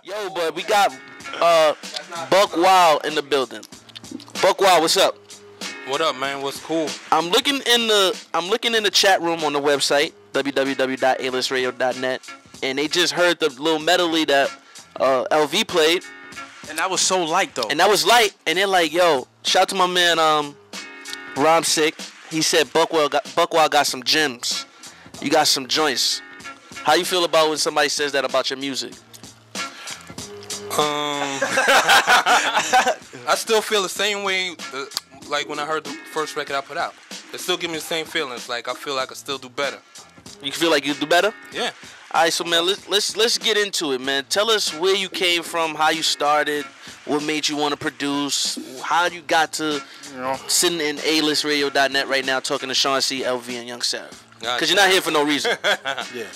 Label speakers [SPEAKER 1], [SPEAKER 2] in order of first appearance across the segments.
[SPEAKER 1] Yo, but we got Buck Wild in the building. Buck Wild, what's up?
[SPEAKER 2] What up, man? What's cool?
[SPEAKER 1] I'm looking in the chat room on the website www.alistradio.net, and they just heard the little medley that LV played,
[SPEAKER 3] and that was so light though.
[SPEAKER 1] And that was light, and they're like, "Yo, shout out to my man Rom Sick. He said Buck Wild got some gems. You got some joints. How you feel about when somebody says that about your music?"
[SPEAKER 2] I still feel the same way, like when I heard the first record I put out. It still gives me the same feelings. Like I feel like I still do better.
[SPEAKER 1] You feel like you do better?
[SPEAKER 2] Yeah.
[SPEAKER 1] All right, so man, let's get into it, man. Tell us where you came from, how you started, what made you want to produce, how you got to sitting in alistradio.net right now talking to Sean C, LV, and Young Sav. Because you're not here for no reason.
[SPEAKER 2] Yeah.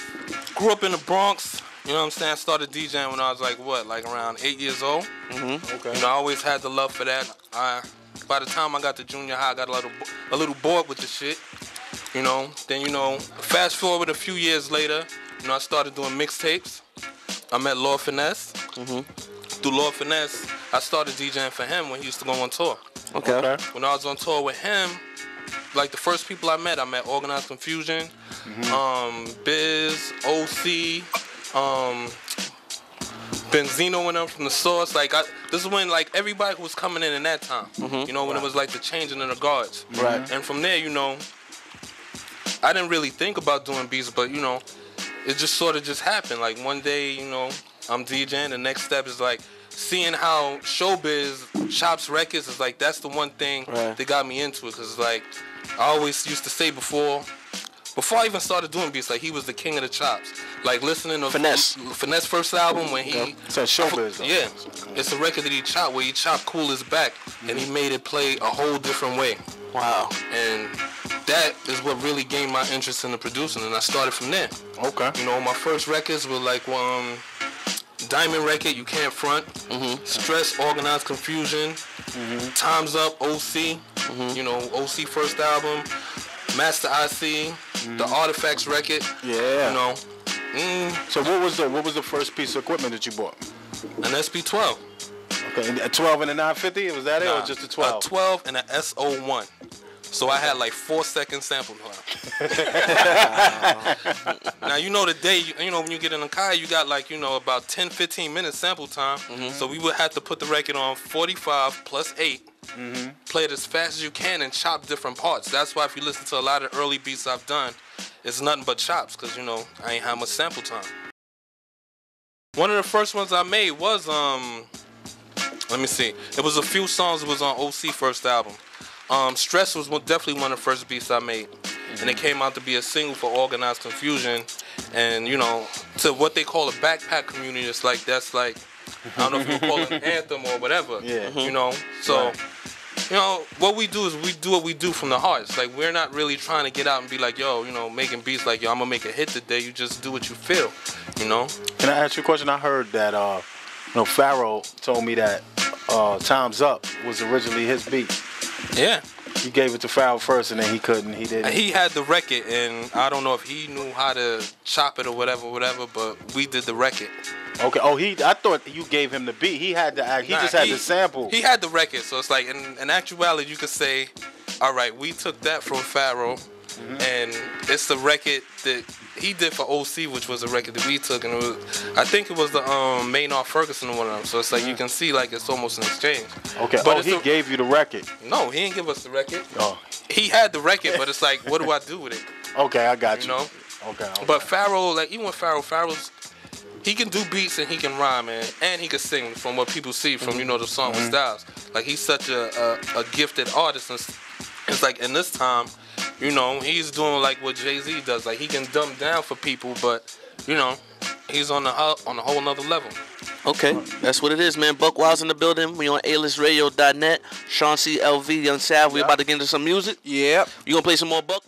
[SPEAKER 2] Grew up in the Bronx. You know what I'm saying? I started DJing when I was like around 8 years old.
[SPEAKER 1] Mm-hmm.
[SPEAKER 2] Okay. You know, I always had the love for that. By the time I got to junior high, I got a little bored with the shit. You know, then fast forward a few years later, I started doing mixtapes. I met Lord Finesse.
[SPEAKER 1] Mm-hmm.
[SPEAKER 2] Through Lord Finesse, I started DJing for him when he used to go on tour.
[SPEAKER 1] Okay.
[SPEAKER 2] When I was on tour with him, like the first people I met Organized Confusion, Biz, OC, Benzino and them from the Source. This is when everybody was coming in that time.
[SPEAKER 1] Mm-hmm.
[SPEAKER 2] When it was like the changing of the guards.
[SPEAKER 1] Right.
[SPEAKER 2] And from there, I didn't really think about doing beats, but it just sort of just happened. Like one day, I'm DJing. The next step is seeing how Showbiz chops records is that's the one thing that got me into it. Cause I always used to say before I even started doing beats, he was the king of the chops. Listening to Finesse first album when he
[SPEAKER 3] said Showbiz though.
[SPEAKER 2] Yeah, it's a record that he chopped where he chopped Cool as Back and he made it play a whole different way.
[SPEAKER 1] Wow.
[SPEAKER 2] And that is what really gained my interest in the producing, and I started from there.
[SPEAKER 3] Okay.
[SPEAKER 2] My first records were Diamond Record, You Can't Front, Stress, Organized Confusion, Time's Up, OC, OC first album, Master IC, the Artifacts record.
[SPEAKER 3] Yeah. So what was the first piece of equipment that you bought?
[SPEAKER 2] An SP12.
[SPEAKER 3] Okay, a 12 and a 950, was that it, or just a 12?
[SPEAKER 2] A 12 and a SO1. So I had 4 second sample time. Now the day, when you get in a car, you got about 10-15 minutes sample time. So we would have to put the record on 45 plus 8. Play it as fast as you can and chop different parts. That's why if you listen to a lot of early beats I've done, it's nothing but chops because I ain't have much sample time. One of the first ones I made was let me see. It was a few songs that was on OC first album. Stress was definitely one of the first beats I made, and it came out to be a single for Organized Confusion, and to what they call a backpack community. It's that's I don't know if you call it an anthem or whatever.
[SPEAKER 3] Yeah.
[SPEAKER 2] So. What we do is we do what we do from the heart. It's we're not really trying to get out and be making beats yo, I'm gonna make a hit today. You just do what you feel, Can
[SPEAKER 3] I ask you a question? I heard that, Pharaoh told me that Time's Up was originally his beat.
[SPEAKER 2] Yeah.
[SPEAKER 3] He gave it to Pharaoh first, and then he didn't.
[SPEAKER 2] He had the record, and I don't know if he knew how to chop it or whatever, but we did the record.
[SPEAKER 3] Okay. Oh, I thought you gave him the beat. He had the act. He just had the sample.
[SPEAKER 2] He had the record, so it's in actuality, you could say, all right, we took that from Pharaoh, and it's the record that he did for OC, which was a record that we took, and I think it was the Maynard Ferguson one of them. So it's you can see it's almost an exchange.
[SPEAKER 3] Okay. But he gave you the record.
[SPEAKER 2] No, he didn't give us the record.
[SPEAKER 3] Oh.
[SPEAKER 2] He had the record, but it's what do I do with it?
[SPEAKER 3] Okay, I got you. Okay.
[SPEAKER 2] But Pharaoh, even with Pharaoh's. He can do beats and he can rhyme, and he can sing from what people see from, the song styles. He's such a gifted artist. And it's in this time, he's doing what Jay-Z does. He can dumb down for people, but, he's on a whole nother level.
[SPEAKER 1] Okay, that's what it is, man. Buck Wild's in the building. We on alistradio.net. Sean C, LV, Young Sav. We about to get into some music.
[SPEAKER 3] Yep.
[SPEAKER 1] You gonna play some more Buck?